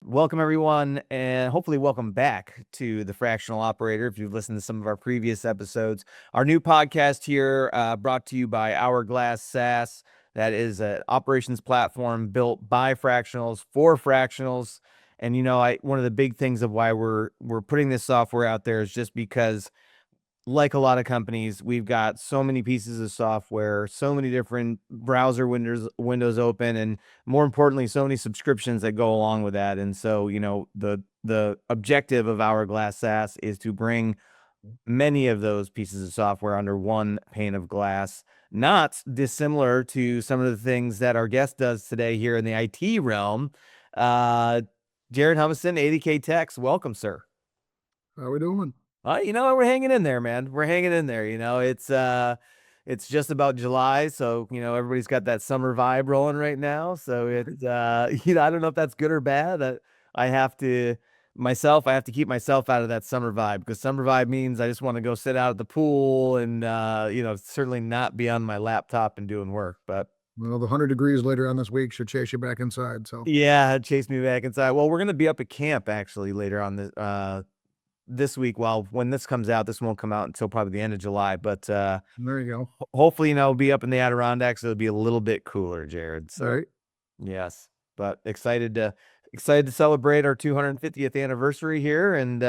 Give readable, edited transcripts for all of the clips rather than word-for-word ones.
Welcome, everyone, and hopefully welcome back to the Fractional Operator. If you've listened to some of our previous episodes, our new podcast here brought to you by Hourglass SaaS. That is an operations platform built by fractionals for fractionals. And one of the big things of why we're putting this software out there is just because, like a lot of companies, we've got so many pieces of software, so many different browser windows open, and more importantly, so many subscriptions that go along with that. And so, the objective of Hourglass SaaS is to bring many of those pieces of software under one pane of glass, not dissimilar to some of the things that our guest does today here in the IT realm. Jared Humiston, ADKtechs, welcome, sir. How we doing? We're hanging in there, man. We're hanging in there. It's just about July, so everybody's got that summer vibe rolling right now. So it's I don't know if that's good or bad. I have to I have to keep myself out of that summer vibe, because summer vibe means I just want to go sit out at the pool and certainly not be on my laptop and doing work. But Well, the 100 degrees later on this week should chase you back inside. So yeah, chase me back inside. Well, we're gonna be up at camp actually later on this week. Well, when this comes out, this won't come out until probably the end of July, but there you go. hopefully, be up in the Adirondacks. It'll be a little bit cooler, Jared. All So right. yes, but excited to celebrate our 250th anniversary here, and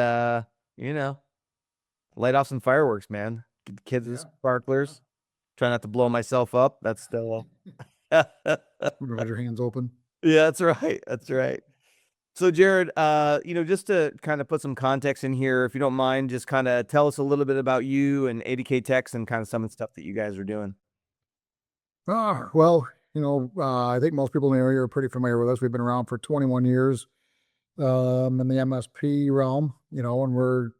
light off some fireworks, man. Get the kids with sparklers. Try not to blow myself up. That's still Got your hands open. yeah, that's right. That's right. So Jared, just to kind of put some context in here, if you don't mind, just kind of tell us a little bit about you and ADKtechs and kind of some of the stuff that you guys are doing. Well, I think most people in the area are pretty familiar with us. We've been around for 21 years in the MSP realm, and we're,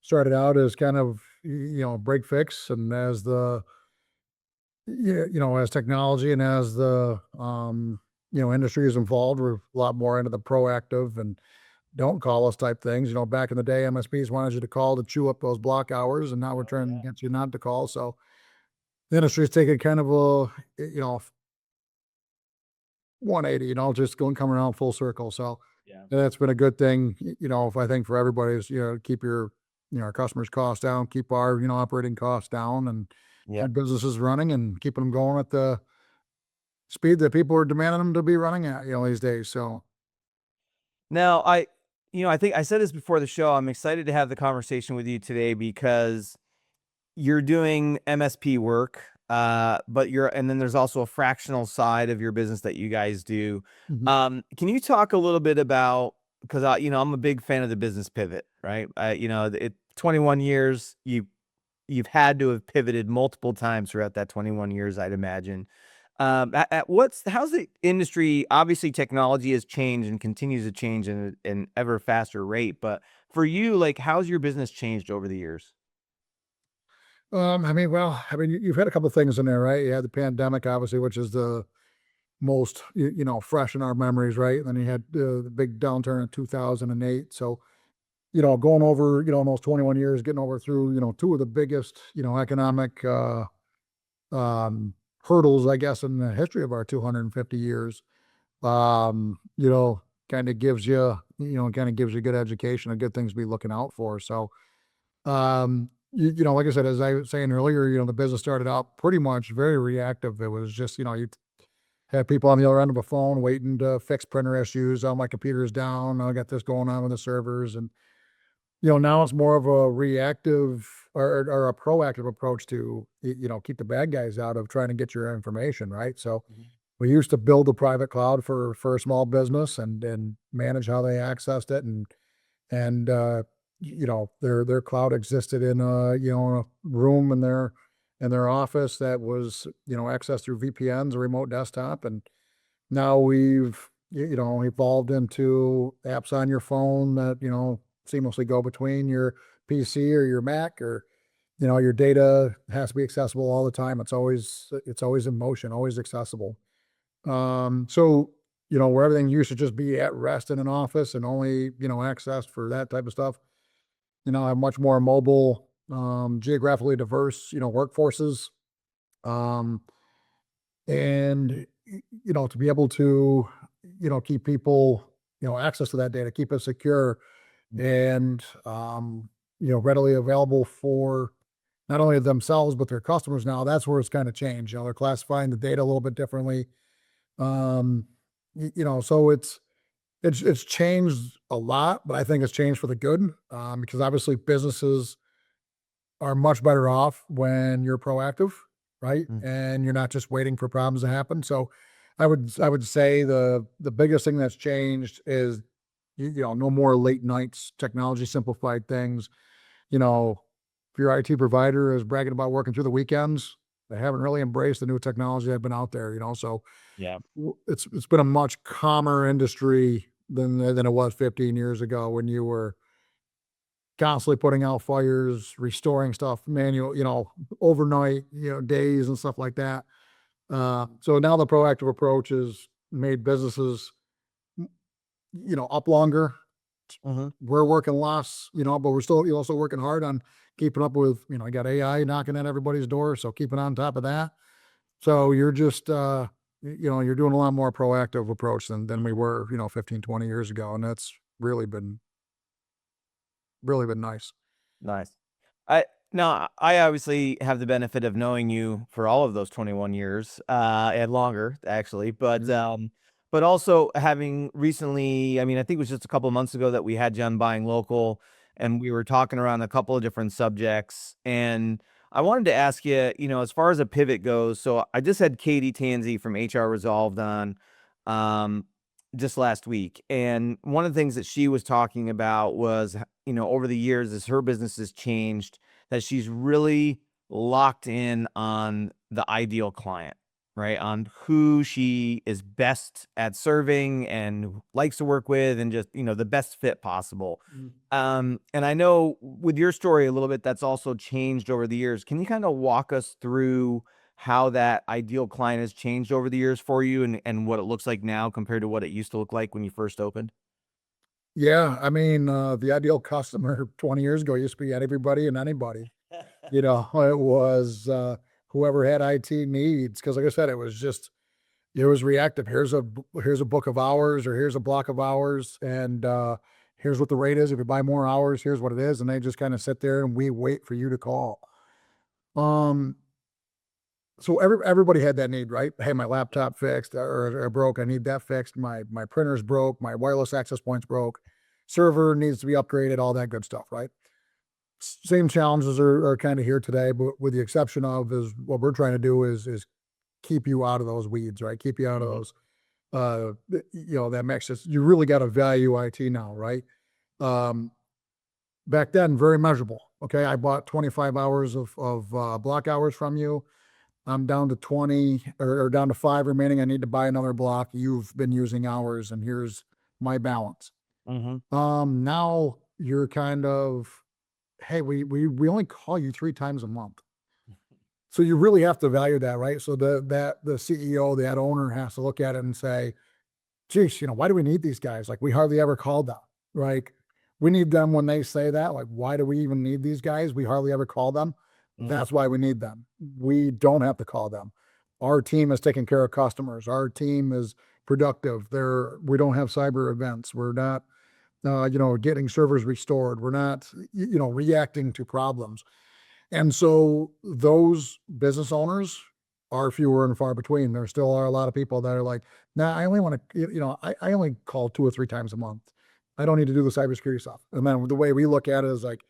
started out as kind of, break fix. And as as technology and as the, industry has evolved, we're a lot more into the proactive and don't call us type things. Back in the day, MSPs wanted you to call to chew up those block hours, and now we're trying to get you not to call. So the industry's taken kind of a, 180, just coming around full circle. So Yeah. that's been a good thing, if I think for everybody is, keep your, our customers' costs down, keep our, operating costs down, and Yeah. keep businesses running and keeping them going at the speed that people are demanding them to be running at, these days. So Now, I think I said this before the show. I'm excited to have the conversation with you today because you're doing MSP work, and then there's also a fractional side of your business that you guys do. mhm. Can you talk a little bit about, because I'm a big fan of the business pivot, right? 21 years, you've had to have pivoted multiple times throughout that 21 years, I'd imagine. How's the industry? Obviously, technology has changed and continues to change in an ever faster rate. But for you, like, how's your business changed over the years? you've had a couple of things in there, right? You had the pandemic, obviously, which is the most, fresh in our memories, right? And then you had the big downturn in 2008. So, going over, almost 21 years, getting over through, two of the biggest, economic hurdles, I guess, in the history of our 250 years, you know, kind of gives you good education and good things to be looking out for. So, like I said, as I was saying earlier, the business started out pretty much very reactive. It was just, you have people on the other end of a phone waiting to fix printer issues. Oh, my computer's down. I got this going on with the servers. And, now it's more of a reactive or a proactive approach to, keep the bad guys out of trying to get your information, right? So we used to build a private cloud for a small business and manage how they accessed it. And their cloud existed in a room in their office that was, accessed through VPNs, a remote desktop. And now we've, evolved into apps on your phone that, seamlessly go between your PC or your Mac, or, your data has to be accessible all the time. It's always in motion, always accessible. So, where everything used to just be at rest in an office and only, accessed for that type of stuff, have much more mobile, geographically diverse, workforces. Um, and, to be able to, keep people, access to that data, keep it secure and, readily available for not only themselves, but their customers now. That's where it's kind of changed. They're classifying the data a little bit differently. Um, so it's changed a lot, but I think it's changed for the good, because obviously businesses are much better off when you're proactive, right? Mm. And you're not just waiting for problems to happen. So I would say the biggest thing that's changed is no more late nights, technology simplified things. You know, if your IT provider is bragging about working through the weekends, they haven't really embraced the new technology that's been out there, so Yeah. it's been a much calmer industry than it was 15 years ago when you were constantly putting out fires, restoring stuff manual, overnight, days and stuff like that. So now the proactive approach has made businesses, up longer. Mhm. We're working less, but we're still also working hard on keeping up with, I got AI knocking at everybody's door. So keeping on top of that. So you're just, you're doing a lot more proactive approach than we were, 15, 20 years ago. And that's really been nice. Nice. I Now I obviously have the benefit of knowing you for all of those 21 years, and longer actually, but also having recently, I mean, I think it was just a couple months ago that we had you on Buying Local, and we were talking around a couple of different subjects, and I wanted to ask you, as far as a pivot goes, so I just had Katie Tansey from HR Resolved on, um, just last week, and one of the things that she was talking about was over the years as her business has changed, that she's really locked in on the ideal client, right? On who she is best at serving and likes to work with and just, the best fit possible. Mm. And I know with your story a little bit, that's also changed over the years. Can you kind of walk us through how that ideal client has changed over the years for you and what it looks like now compared to what it used to look like when you first opened? Yeah. I mean, the ideal customer 20 years ago used to be everybody and anybody. It was, whoever had IT needs, because like I said, it was reactive. Here's a book of hours, or here's a block of hours, and here's what the rate is. If you buy more hours, here's what it is, and they just kind of sit there and we wait for you to call. Um, so everybody had that need, right? Hey, my laptop fixed or broke. I need that fixed. My printer's broke. My wireless access point's broke. Server needs to be upgraded. All that good stuff, right? Same challenges are kind of here today, but with the exception of is what we're trying to do is keep you out of those weeds, right? Keep you out of Mhm. those, that mix. You really got to value IT now, right? Um, Back then, very measurable. Okay, I bought 25 hours of block hours from you. I'm down to 20 or down to 5 remaining. I need to buy another block. You've been using hours, and here's my balance. Mhm. Now you're kind of, hey, we only call you 3 times a month. So you really have to value that, right? So the CEO, that owner has to look at it and say, geez, why do we need these guys? Like we hardly ever called them. Like we need them when they say that. Like, why do we even need these guys? We hardly ever call them. Mhm. That's why we need them. We don't have to call them. Our team is taking care of customers. Our team is productive. We don't have cyber events. We're not, getting servers restored. We're not, reacting to problems. And so those business owners are fewer and far between. There still are a lot of people that are like, nah, I only want to, I only call 2 or 3 times a month. I don't need to do the cybersecurity stuff. And then the way we look at it is like,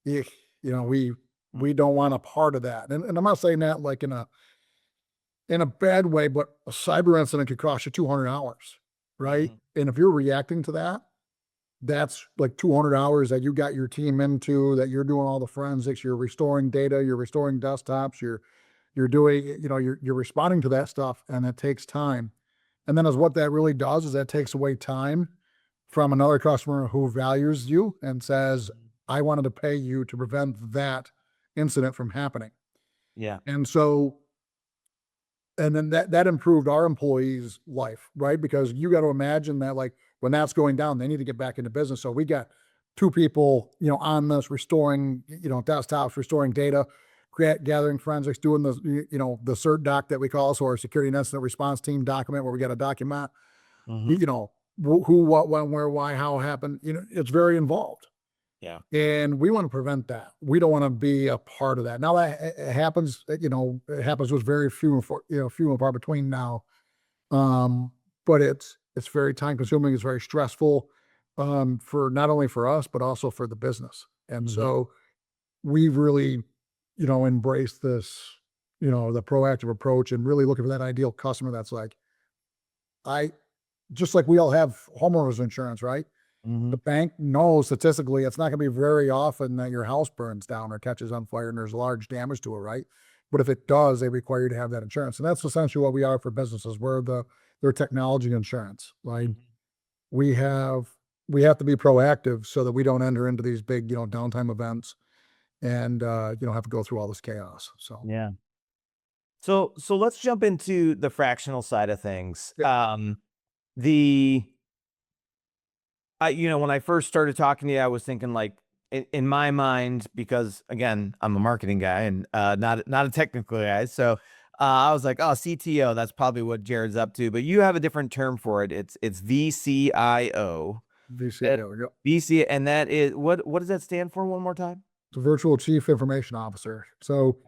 eh, you know, we Mm. we don't want a part of that. And I'm not saying that like in a bad way, but a cyber incident could cost you 200 hours, right? Mhm. And if you're reacting to that, that's like 200 hours that you got your team into, that you're doing all the forensics, you're restoring data, you're restoring desktops, you're doing, you're responding to that stuff, and it takes time. And then as what that really does is that takes away time from another customer who values you and says, Mhm. I wanted to pay you to prevent that incident from happening. Yeah. And so, and then that improved our employees' life, right? Because you got to imagine that like when that's going down, they need to get back into business. So we got 2 people, on this restoring, desktops, restoring data, gathering forensics, doing the CERT doc that we call, so our security and incident response team document where we got to document. Mhm. Who, what, when, where, why, how it happened. It's very involved. Yeah. And we want to prevent that. We don't want to be a part of that. Now that it happens, it happens with very few and far between now. But it's very time consuming. It's very stressful, for not only for us, but also for the business. And Mhm. so we've really, embraced this, the proactive approach and really looking for that ideal customer that's like, I, just like we all have homeowners insurance, right? The Mhm. bank knows statistically it's not going to be very often that your house burns down or catches on fire and there's large damage to it, right? But if it does, they require you to have that insurance, and that's essentially what we are for businesses. We're their technology insurance, right? Mhm. We have we have to be proactive so that we don't enter into these big, downtime events and have to go through all this chaos. So Yeah. So let's jump into the fractional side of things. yeah, The when I first started talking to you, I was thinking like in my mind, because again, I'm a marketing guy and not a technical guy. So I was like, oh, CTO, that's probably what Jared's up to. But you have a different term for it. It's vCIO. Uh, vCIO, yeah. VC, and that is what does that stand for one more time? It's a virtual chief information officer. So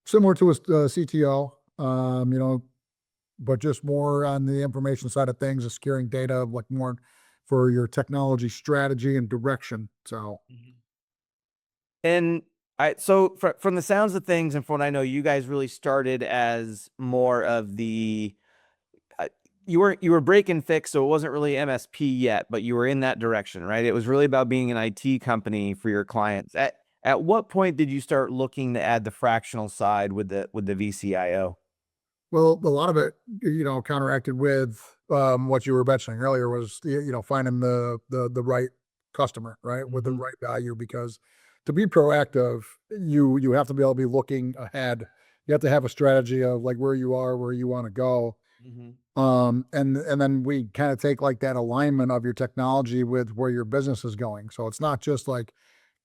similar to a CTO, but just more on the information side of things, of securing data, like more for your technology strategy and direction. So Mhm. And so from the sounds of things and from what I know, you guys really started as more of the uh, you were break and fix, so it wasn't really MSP yet, but you were in that direction, right? It was really about being an IT company for your clients. At what point did you start looking to add the fractional side with the VCIO? well, a lot of it, counteracted with what you were mentioning earlier was finding the right customer, right, with the Hmm. right value. Because to be proactive, you have to be able to be looking ahead. You have to have a strategy of like where you are, where you want to go. Hmm. And then we kind of take like that alignment of your technology with where your business is going. So it's not just like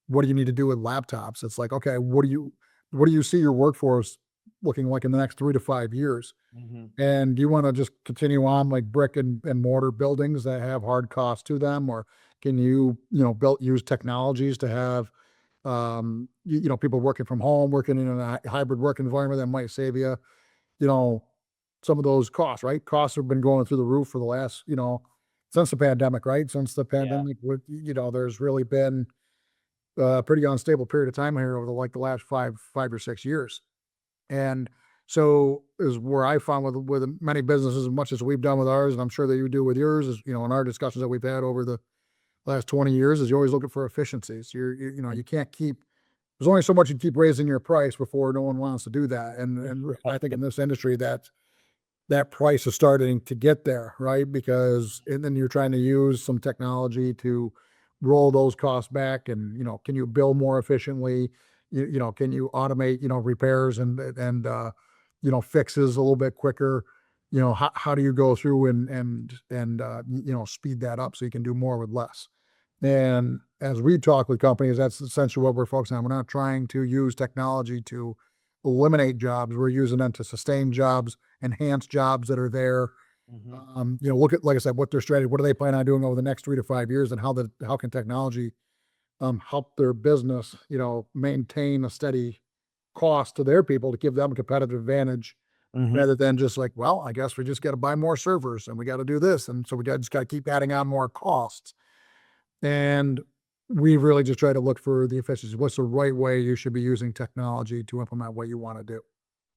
what do you need to do with laptops? It's like, okay, what do you see your workforce looking like in the next 3 to 5 years? Hmm. And do you want to just continue on like brick and mortar buildings that have hard costs to them, or can you build use technologies to have people working from home, working in a hybrid work environment that might save you you know some of those costs, right? Costs have been going through the roof for the last since the pandemic, right? Since the Yeah. pandemic, with there's really been pretty unstable period of time here over the last 5 or 6 years. And so is where I found with many businesses, as much as we've done with ours, and I'm sure that you do with yours, is in our discussions that we've had over the last 20 years, is you're always looking for efficiencies. You can't keep there's only so much you keep raising your price before no one wants to do that. And I think in this industry that price is starting to get there, right? Because and then you're trying to use some technology to roll those costs back, and can you bill more efficiently? Can you automate repairs and fixes a little bit quicker? How do you go through and speed that up so you can do more with less? And as we talk with companies, that's essentially what we're focusing on. We're not trying to use technology to eliminate jobs. We're using them to sustain jobs, enhance jobs that are there. Hmm. Look at, like I said, what their strategy, what are they planning on doing over the next 3 to 5 years, and how can technology help their business, maintain a steady cost to their people to give them a competitive advantage, Hmm. rather than just like, well, I guess we just got to buy more servers and we got to do this, and so just got to keep adding on more costs. And we really just try to look for the efficiency. What's the right way you should be using technology to implement what you want to do?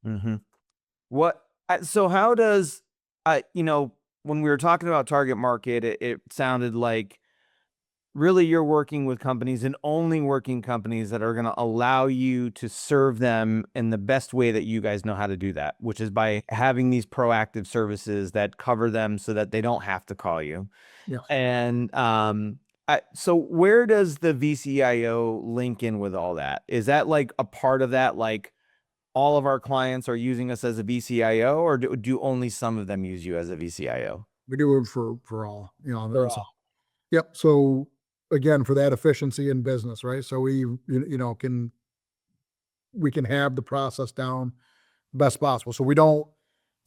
Hmm. So how does when we were talking about target market, it sounded like really you're working with companies and only working companies that are going to allow you to serve them in the best way that you guys know how to do that, which is by having these proactive services that cover them so that they don't have to call you. Yes. And so where does the VCIO link in with all that? Is that like a part of that? Like all of our clients are using us as a VCIO, or do only some of them use you as a VCIO? We do it for all, For and so all. yep. So again, for that efficiency in business, right? So we can have the process down best possible. So we don't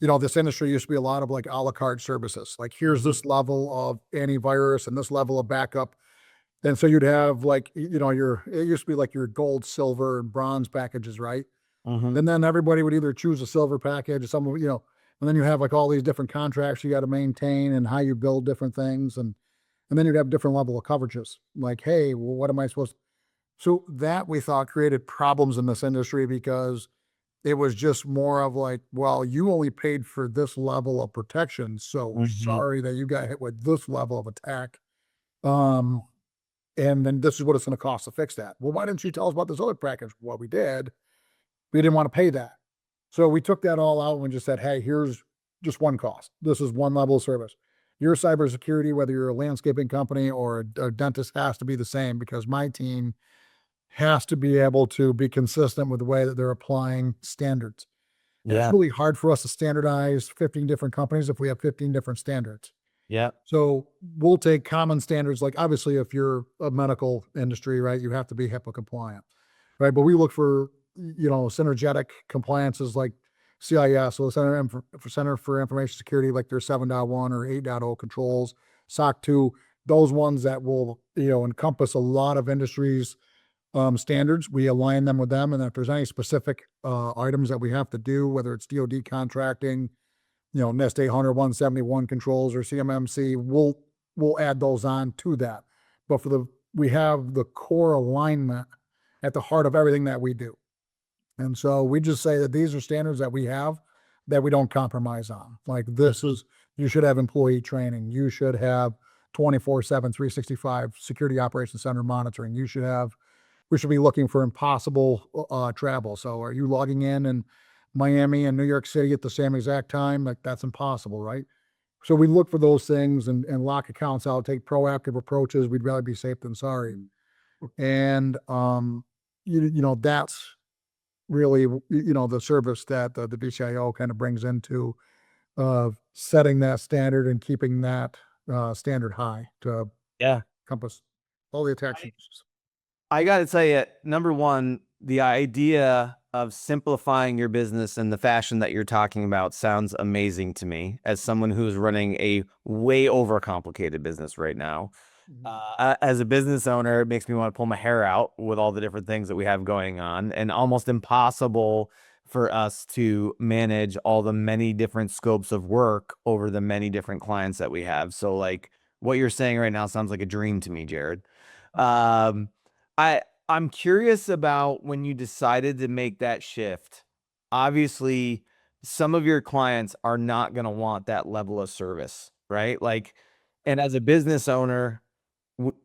this industry used to be a lot of like a la carte services. Like here's this level of antivirus and this level of backup. And so you'd have like, it used to be like your gold, silver, and bronze packages, right? Mhm. And then everybody would either choose a silver package or and then you have like all these different contracts you got to maintain and how you build different things. And then you'd have different level of coverages. Like, hey, well, what am I supposed to? So that we thought created problems in this industry because it was just more of like, well, you only paid for this level of protection. So Mhm. sorry that you got hit with this level of attack. Um, and then this is what it's going to cost to fix that. Well, why didn't you tell us about this other package? Well, we did. We didn't want to pay that. So we took that all out and just said, hey, here's just one cost. This is one level of service. Your cybersecurity, whether you're a landscaping company or a dentist, has to be the same because my team has to be able to be consistent with the way that they're applying standards. And it's Yeah. really hard for us to standardize 15 different companies if we have 15 different standards. Yeah. So we'll take common standards, like obviously if you're a medical industry, right, you have to be HIPAA compliant, right? But we look for, synergetic compliances like CIS, so the Center for Information Security, like their 7.1 or 8.0 controls, SOC 2, those ones that will, encompass a lot of industries standards. We align them with them. And if there's any specific items that we have to do, whether it's DoD contracting, NIST 800, 171 controls or CMMC, we'll add those on to that. But we have the core alignment at the heart of everything that we do. And so we just say that these are standards that we have that we don't compromise on. Like you should have employee training. You should have 24/7, 365 security operations center monitoring. We should be looking for impossible travel. So are you logging in Miami and New York City at the same exact time? Like that's impossible, right? So we look for those things and lock accounts out, take proactive approaches. We'd rather be safe than sorry. And that's really the service that the vCIO kind of brings into setting that standard and keeping that standard high to Yeah. encompass all the attack surfaces. I gotta tell you, number one, the idea of simplifying your business in the fashion that you're talking about sounds amazing to me as someone who's running a way overcomplicated business right now. Mhm. As a business owner, it makes me want to pull my hair out with all the different things that we have going on, and almost impossible for us to manage all the many different scopes of work over the many different clients that we have. So, like, what you're saying right now sounds like a dream to me, Jared. Um, I'm curious about when you decided to make that shift. Obviously, some of your clients are not going to want that level of service, right? Like, and as a business owner, w-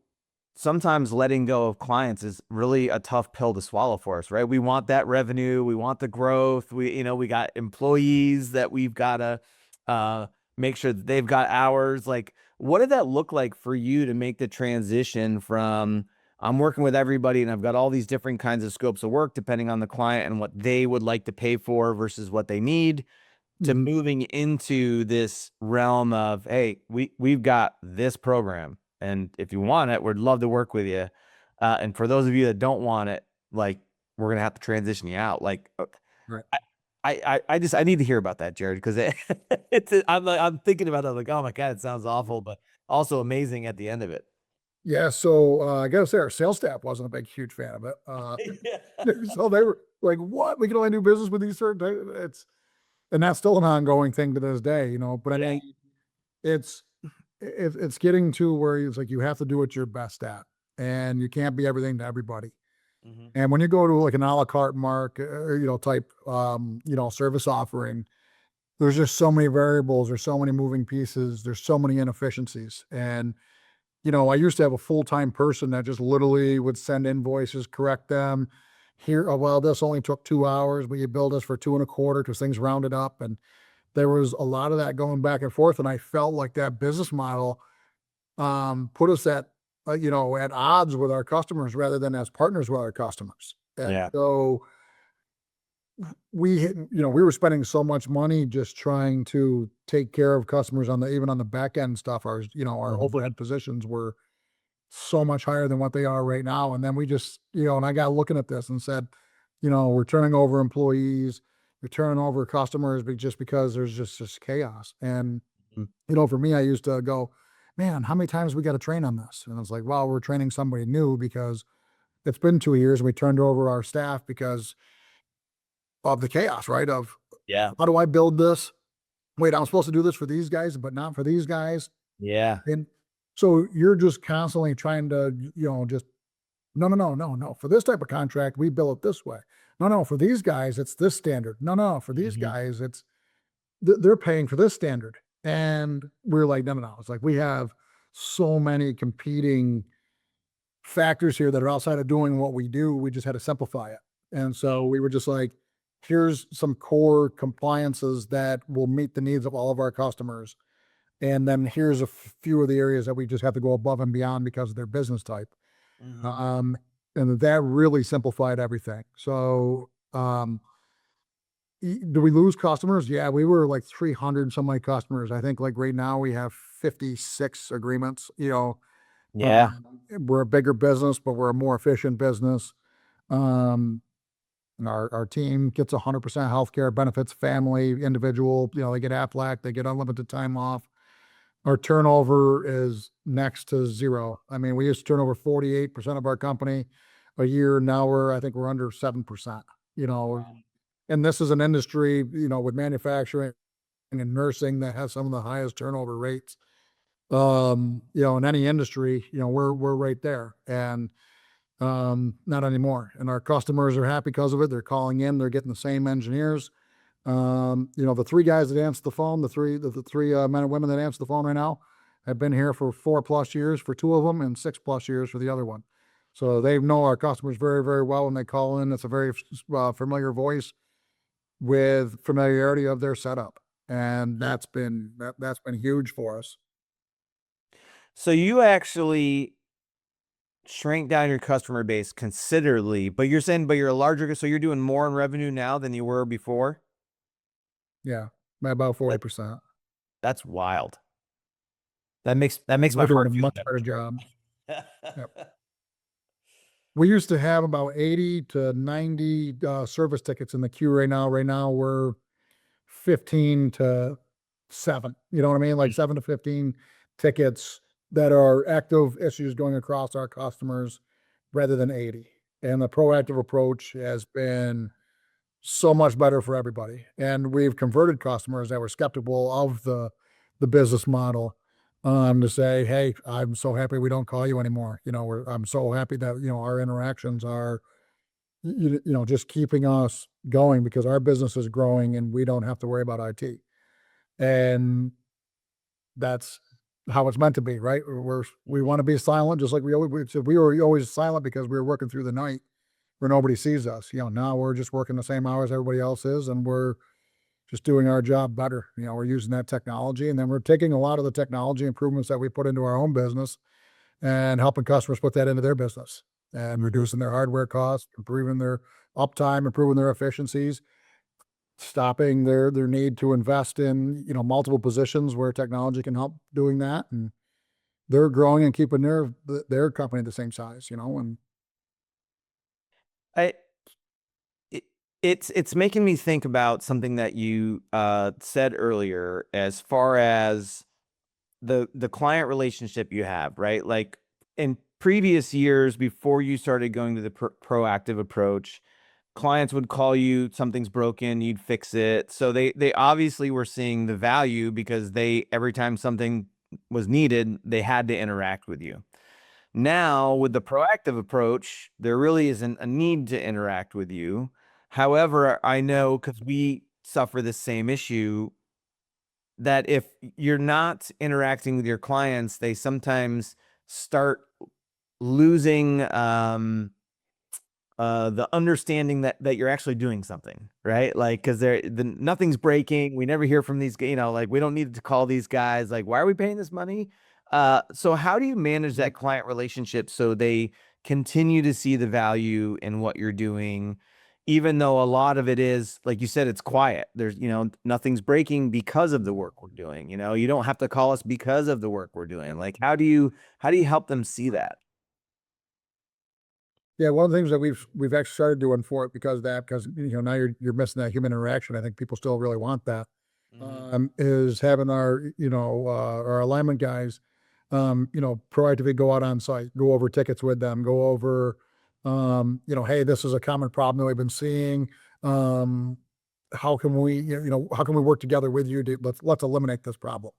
sometimes letting go of clients is really a tough pill to swallow for us, right? We want that revenue, we want the growth. We got employees that we've got to uh, make sure that they've got hours. Like, what did that look like for you to make the transition from I'm working with everybody and I've got all these different kinds of scopes of work depending on the client and what they would like to pay for versus what they need, to Mhm. moving into this realm of, hey, we've got this program, and if you want it, we'd love to work with you. And for those of you that don't want it, like, we're gonna have to transition you out. Like, Right. I, I need to hear about that, Jared, because I'm thinking about it like, oh my god, it sounds awful, but also amazing at the end of it. Yeah, so, I gotta say our sales staff wasn't a big, huge fan of it, Yeah. so they were like, "What? We can only do business with these certain ti" it's and that's still an ongoing thing to this day, but I Yeah. mean, it's it's getting to where it's like you have to do what you're best at, and you can't be everything to everybody, Mhm. and when you go to, like, an à la carte type, service offering, there's just so many variables, there's so many moving pieces, there's so many inefficiencies, and I used to have a full-time person that just literally would send invoices, correct them. Here, "Oh, well, this only took 2 hours, but you billed us for 2 and a quarter because things rounded up," and there was a lot of that going back and forth, and I felt like that business model, put us at odds with our customers rather than as partners with our customers. And Yeah. so we were spending so much money just trying to take care of customers even on the back end stuff. Our Mhm. overhead positions were so much higher than what they are right now. And then we just, and I got looking at this and said, we're turning over employees. you're turning over customers just because there's just chaos. And, Mm. for me, I used to go, man, how many times we got to train on this? And it's like, well, we're training somebody new because it's been 2 years and we turned over our staff because of the chaos, right? Of Yeah. how do I build this? Wait, I'm supposed to do this for these guys, but not for these guys. Yeah. And so you're just constantly trying to, just no, no, no, no, no. For this type of contract, we bill it this way. No, no, for these guys, it's this standard. No, no, for these Mhm. guys, they're paying for this standard. And we're like, no, no, no. It's like we have so many competing factors here that are outside of doing what we do. We just had to simplify it. And so we were just like, here's some core compliances that will meet the needs of all of our customers. And then here's a few of the areas that we just have to go above and beyond because of their business type. Mhm. Um, and that really simplified everything. So, do we lose customers? Yeah, we were like 300 some like customers. I think like right now we have 56 agreements. Yeah. We're a bigger business, but we're a more efficient business. Um, and our team gets 100% healthcare benefits, family, individual. They get Aflac, they get unlimited time off. Our turnover is next to zero. I mean, we used to turn over 48% of our company a year. Now I think we're under 7%, you know, and this is an industry, with manufacturing and nursing that has some of the highest turnover rates. In any industry, we're right there. And not anymore. And our customers are happy because of it. They're calling in, they're getting the same engineers. The three guys that answer the phone, the three men and women that answer the phone right now have been here for 4+ years for two of them and 6+ years for the other one. So they know our customers very, very well when they call in. It's a very familiar voice with familiarity of their setup. And that's been huge for us. So you actually shrank down your customer base considerably, but you're saying, but you're a larger, so you're doing more in revenue now than you were before? Yeah, by about That 40%. that's wild. That makes my We're doing a heart feel much better job. Yep. We used to have about 80 to 90 service tickets in the queue right now. Right now, we're 15 to 7. You know what I mean? Like 7 to 15 tickets that are active issues going across our customers rather than 80. And the proactive approach has been so much better for everybody. And we've converted customers that were skeptical of the business model to say, hey, I'm so happy we don't call you anymore. I'm so happy that, our interactions are, just keeping us going because our business is growing and we don't have to worry about IT. And that's how it's meant to be, right? We want to be silent, just like we were always silent because we were working through the night where nobody sees us. Now we're just working the same hours everybody else is, and we're just doing our job better. We're using that technology, and then we're taking a lot of the technology improvements that we put into our own business and helping customers put that into their business and reducing their hardware costs, improving their uptime, improving their efficiencies, stopping their need to invest in, multiple positions where technology can help doing that. And they're growing and keeping their company the same size, and I it, it's making me think about something that you said earlier as far as the client relationship you have, right? Like in previous years before you started going to the proactive approach, clients would call you, something's broken, you'd fix it. So they obviously were seeing the value because they every time something was needed, they had to interact with you. Now, with the proactive approach, there really isn't a need to interact with you. However, I know because we suffer the same issue that if you're not interacting with your clients, they sometimes start losing the understanding that you're actually doing something, right? Like, because nothing's breaking. We never hear from these, like we don't need to call these guys. Like, why are we paying this money? So how do you manage that client relationship so they continue to see the value in what you're doing, even though a lot of it is, like you said, it's quiet. There's, nothing's breaking because of the work we're doing. You don't have to call us because of the work we're doing. Like, how do you help them see that? Yeah, one of the things that we've actually started doing for it because of that, because now you're missing that human interaction. I think people still really want that. Hmm. Is having our alignment guys, proactively go out on site, go over tickets with them, go over, hey, this is a common problem that we've been seeing. Um, how can we, how can we work together with you to let's eliminate this problem,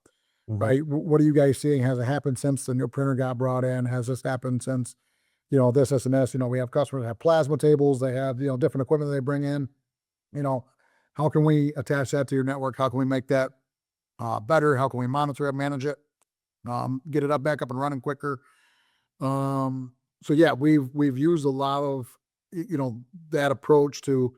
Hmm. right? What are you guys seeing? Has it happened since the new printer got brought in? Has this happened since this and this? We have customers that have plasma tables, they have, different equipment they bring in, you know, how can we attach that to your network? How can we make that better? How can we monitor it, manage it, get it back up and running quicker? So yeah, we've used a lot of, that approach to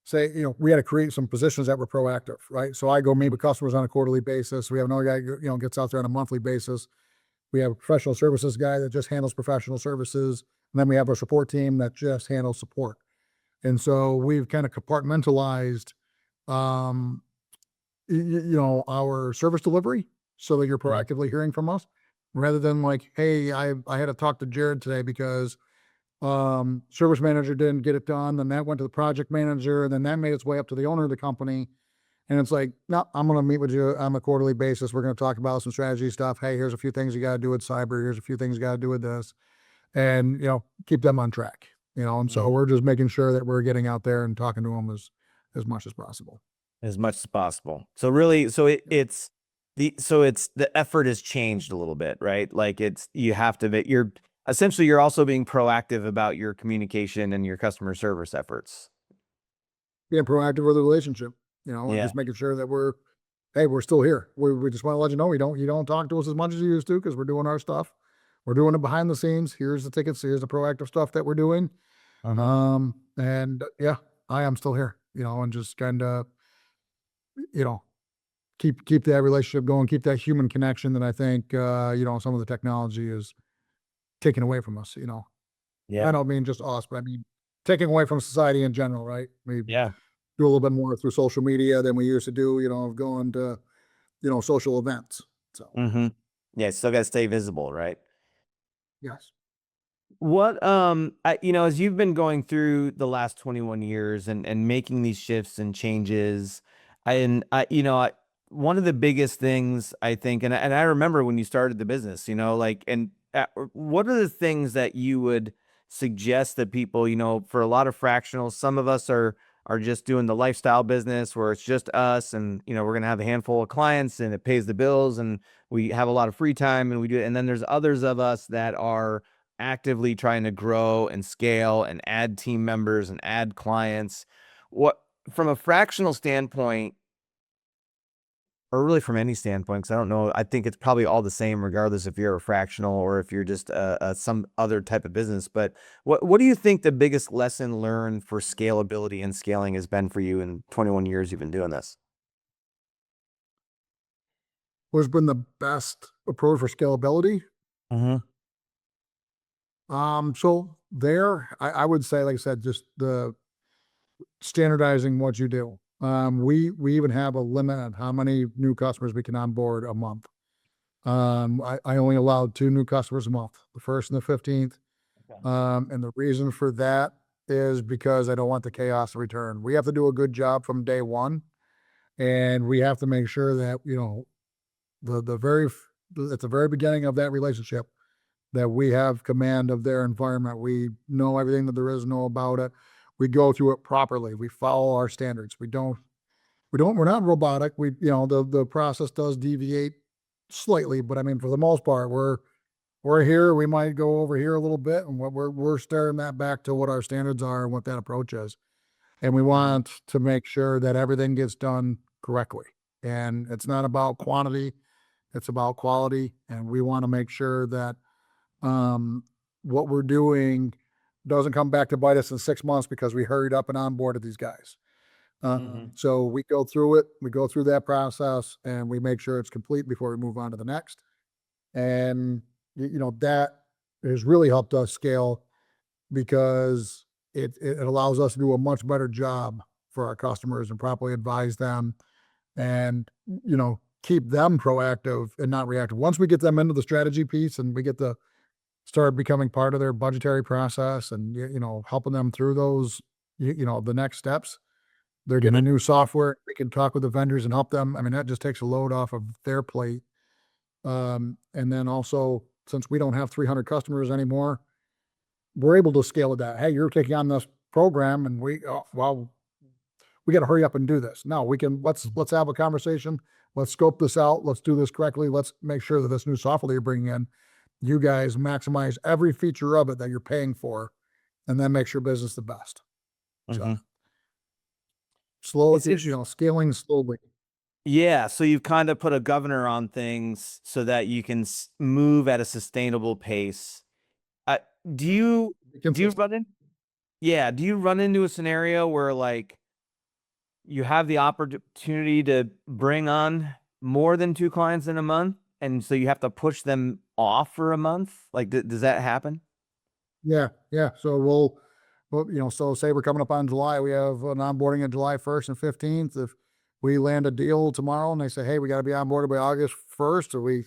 say, we had to create some positions that were proactive, right? So I go meet with customers on a quarterly basis. We have another guy, gets out there on a monthly basis. We have a professional services guy that just handles professional services. And then we have our support team that just handles support. And so we've kind of compartmentalized, um, our service delivery so that you're Hmm. proactively hearing from us rather than like, hey, I had to talk to Jared today because service manager didn't get it done. Then that went to the project manager, and then that made its way up to the owner of the company. And it's like, no, I'm going to meet with you on a quarterly basis. We're going to talk about some strategy stuff. Hey, here's a few things you got to do with cyber. Here's a few things you got to do with this, and keep them on track. And so Hmm. we're just making sure that we're getting out there and talking to them as much as possible. As much as possible. So really, so Yep. it's the effort has changed a little bit, right? Like it's you have to be, you're essentially you're also being proactive about your communication and your customer service efforts. Being proactive with the relationship, and Yeah. just making sure that hey, we're still here. We just want to let you know you don't talk to us as much as you used to because we're doing our stuff. We're doing it behind the scenes. Here's the tickets. Here's the proactive stuff that we're doing. Uh-huh. And yeah, I am still here, and just kind of, you know, keep that relationship going, keep that human connection that I think, some of the technology is taking away from us. Yeah. I don't mean just us, but I mean taking away from society in general, right? We Yeah. do a little bit more through social media than we used to do, of going to, social events. So Hmm. Yeah, still got to stay visible, right? yes. As you've been going through the last 21 years and making these shifts and changes, and one of the biggest things I think, and I remember when you started the business, what are the things that you would suggest that people, for a lot of fractionals, some of us are just doing the lifestyle business where it's just us and, we're going to have a handful of clients and it pays the bills and we have a lot of free time and we do it. And then there's others of us that are actively trying to grow and scale and add team members and add clients. What from a fractional standpoint, or really from any standpoint, because I don't know, I think it's probably all the same, regardless if you're a fractional or if you're just some other type of business. But what do you think the biggest lesson learned for scalability and scaling has been for you in 21 years you've been doing this? What's been the best approach for scalability? Hmm. So there, I would say, like I said, just the standardizing what you do. We even have a limit on how many new customers we can onboard a month. I only allowed 2 new customers a month, the 1st and the 15th. Okay. And the reason for that is because I don't want the chaos to return. We have to do a good job from day one, and we have to make sure that, the very at the very beginning of that relationship, that we have command of their environment. We know everything that there is to know about it. We go through it properly. We follow our standards. We're not robotic. The process does deviate slightly, but I mean, for the most part, we're here. We might go over here a little bit, and we're staring that back to what our standards are and what that approach is. And we Hmm. want to make sure that everything gets done correctly. And it's not about quantity; it's about quality. And we want to make sure that um, what we're doing doesn't come back to bite us in 6 months because we hurried up and onboarded these guys. Hmm. So we go through it, we go through that process, and we make sure it's complete before we move on to the next. And that has really helped us scale because it allows us to do a much better job for our customers and properly advise them and keep them proactive and not reactive. Once we get them into the strategy piece and we get the start becoming part of their budgetary process and, helping them through those, the next steps. They're getting a new software. We can talk with the vendors and help them. I mean, that just takes a load off of their plate. And then also, since we don't have 300 customers anymore, we're able to scale it down. Hey, you're taking on this program, and we got to hurry up and do this. No, we can. Let's have a conversation. Let's scope this out. Let's do this correctly. Let's make sure that this new software that you're bringing in, you guys maximize every feature of it that you're paying for, and then makes your business the best. So Mhm. slow, It's interesting. scaling slowly. Yeah, so you've kind of put a governor on things so that you can move at a sustainable pace. Uh, do you Be do you consistent. run in? Yeah, do you run into a scenario where like you have the opportunity to bring on more than 2 clients in a month, and so you have to push them off for a month? Like, does that happen? Yeah, yeah. So well, so say we're coming up on July, we have an onboarding on July 1st and 15th. If we land a deal tomorrow and they say, hey, we got to be onboarded by August 1st, or we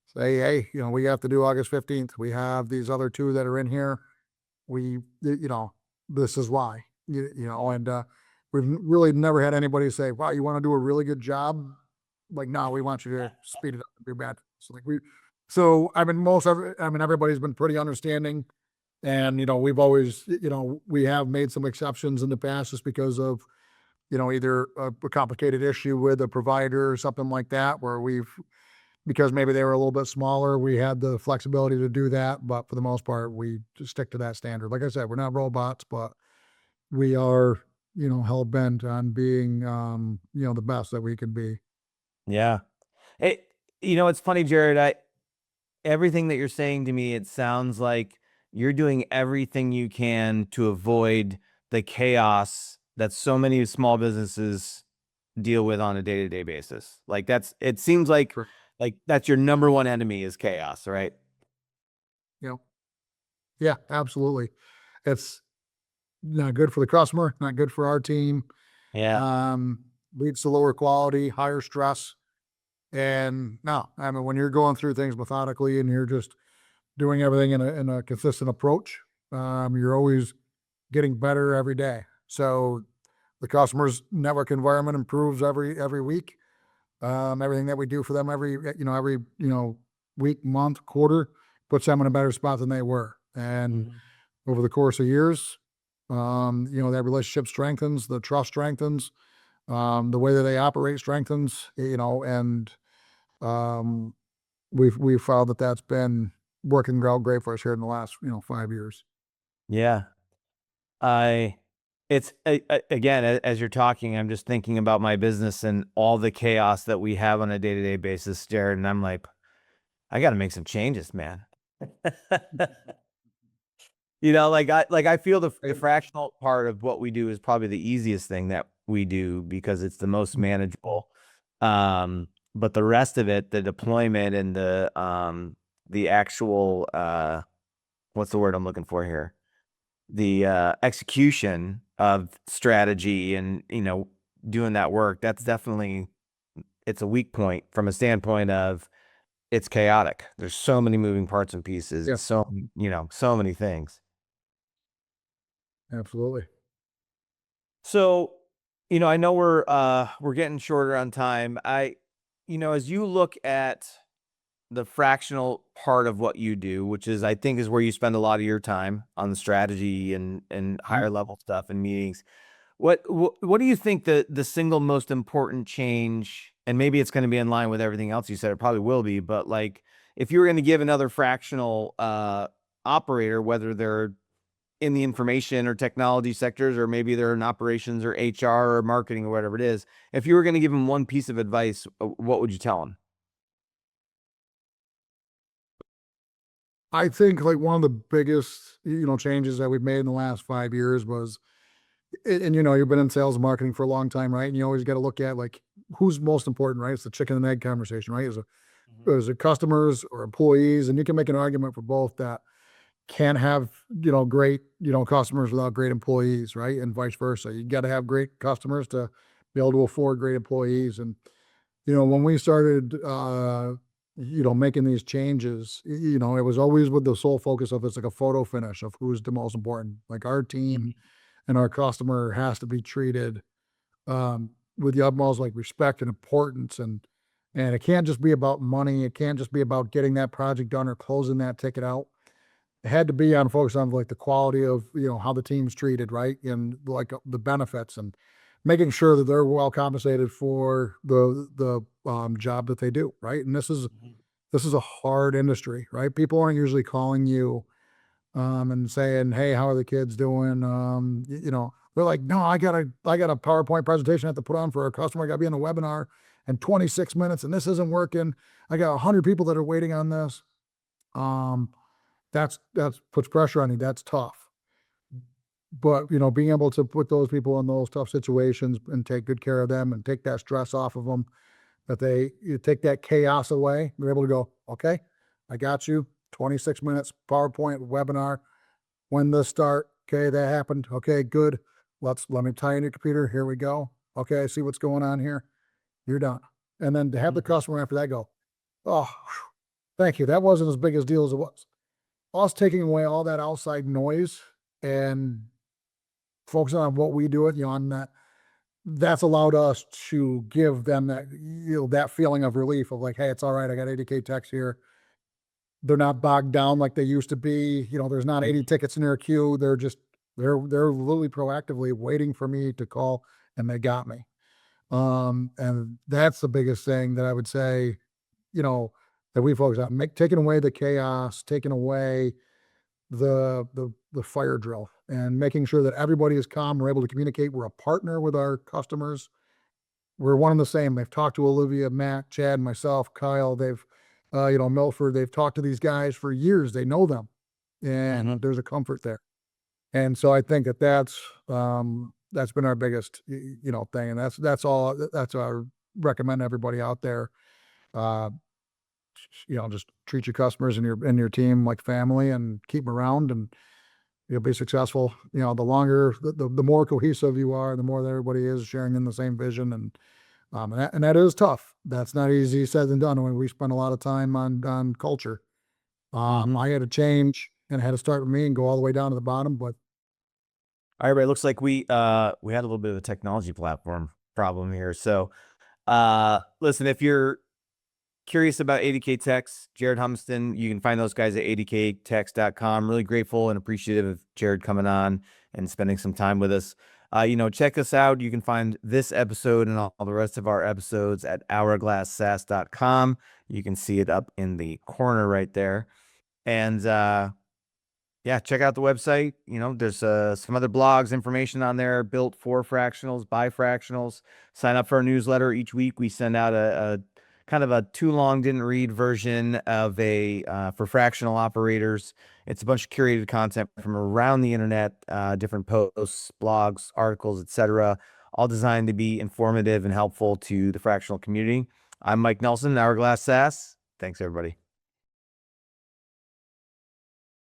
say, hey, we have to do August 15th. We have these other two that are in here. This is why, and we've really never had anybody say, wow, you want to do a really good job? Like, no, we want you to speed it up and do bad. So I mean, everybody's been pretty understanding. And, we've always, we have made some exceptions in the past just because of, either a complicated issue with a provider or something like that, where because maybe they were a little bit smaller, we had the flexibility to do that. But for the most part, we just stick to that standard. Like I said, we're not robots, but we are, hell bent on being, the best that we can be. Yeah. It it's funny, Jared, everything that you're saying to me, it sounds like you're doing everything you can to avoid the chaos that so many small businesses deal with on a day-to-day basis. Like it seems For, like that's your number one enemy is chaos, right? you know, yeah, absolutely. It's not good for the customer, not good for our team. Yeah. Um, Leads to lower quality, higher stress. And no, I mean, when you're going through things methodically and you're just doing everything in a consistent approach, you're always getting better every day. So the customer's network environment improves every week. Everything that we do for them every week, month, quarter puts them in a better spot than they were. And Mhm. over the course of years, that relationship strengthens, the trust strengthens, the way that they operate strengthens, and um, we've found that that's been working out great for us here in the last 5 years. Yeah. I it's again, as you're talking, I'm just thinking about my business and all the chaos that we have on a day-to-day basis, Jared, and I'm like, I got to make some changes, man. I feel the Hey, fractional part of what we do is probably the easiest thing that we do because it's the most manageable. But the rest of it, the deployment and the actual what's the word I'm looking for here? The execution of strategy and doing that work, that's definitely it's a weak point from a standpoint of it's chaotic. There's so many moving parts and pieces. yeah, It's so many things. absolutely. So, I know we're getting shorter on time. As you look at the fractional part of what you do, which is I think is where you spend a lot of your time on the strategy and Mhm. higher level stuff and meetings. What do you think the single most important change, and maybe it's going to be in line with everything else you said, it probably will be, but like if you were going to give another fractional operator, whether they're in the information or technology sectors, or maybe they're in operations or HR or marketing or whatever it is, if you were going to give them one piece of advice, what would you tell them? I think like one of the biggest changes that we've made in the last 5 years was, and you've been in sales and marketing for a long time, right? And you always got to look at like who's most important, right? It's the chicken and egg conversation, right? Is it customers or employees? And you can make an argument for both that can't have, great, customers without great employees, right? And vice versa. You got to have great customers to be able to afford great employees. And, when we started, making these changes, it was always with the sole focus of it's like a photo finish of who's the most important. Like our team and our customer has to be treated with the utmost like respect and importance, and it can't just be about money. It can't just be about getting that project done or closing that ticket out. It had to be on focus on like the quality of how the team's treated, right, and like the benefits and making sure that they're well compensated for the job that they do, right. And this is a hard industry, right? People aren't usually calling you and saying, "Hey, how are the kids doing?" They're like, "No, I got a PowerPoint presentation I have to put on for a customer. I got to be in a webinar in 26 minutes, and this isn't working. I got 100 people that are waiting on this." Um, that's puts pressure on you. That's tough. But being able to put those people in those tough situations and take good care of them and take that stress off of them, you take that chaos away. They're able to go, "Okay, I got you. 26 minutes PowerPoint webinar. When this start? Okay, that happened. Okay, good. Let me tie in your computer. Here we go. Okay, I see what's going on here. You're done." And then to have the customer after that go, "Oh, whew, thank you. That wasn't as big a deal as it was." Us taking away all that outside noise and focusing on what we do, on that's allowed us to give them that feeling of relief of like, "Hey, it's all right. I got ADK techs here. They're not bogged down like they used to be. There's not 80 tickets in their queue. They're literally proactively waiting for me to call, and they got me." And that's the biggest thing that I would say, you know, that we focus on, taking away the chaos, taking away the fire drill, and making sure that everybody is calm. We're able to communicate. We're a partner with our customers. We're one and the same. They've talked to Olivia, Matt, Chad, myself, Kyle. Milford. They've talked to these guys for years. They know them, and there's a comfort there. And so I think that's been our biggest, thing. And that's all. That's what I recommend everybody out there. Uh, just treat your customers and your team like family, and keep them around, and you'll be successful. The longer, the more cohesive you are, the more that everybody is sharing in the same vision, and that is tough. That's not easy said than done. When we spend a lot of time on culture, I had to change and had to start with me and go all the way down to the bottom. But All right, Ray, looks like we had a little bit of a technology platform problem here. So listen, if you're curious about ADKtechs, Jared Humiston, you can find those guys at ADKtechs.com. Really grateful and appreciative of Jared coming on and spending some time with us. Check us out. You can find this episode and all the rest of our episodes at hourglasssas.com. You can see it up in the corner right there. And yeah, check out the website. There's some other blogs, information on there built for fractionals, by fractionals. Sign up for our newsletter. Each week we send out a kind of a too long didn't read version of for fractional operators. It's a bunch of curated content from around the internet, different posts, blogs, articles, etc., all designed to be informative and helpful to the fractional community. I'm Mike Nelson, Hourglass SaaS. Thanks, everybody.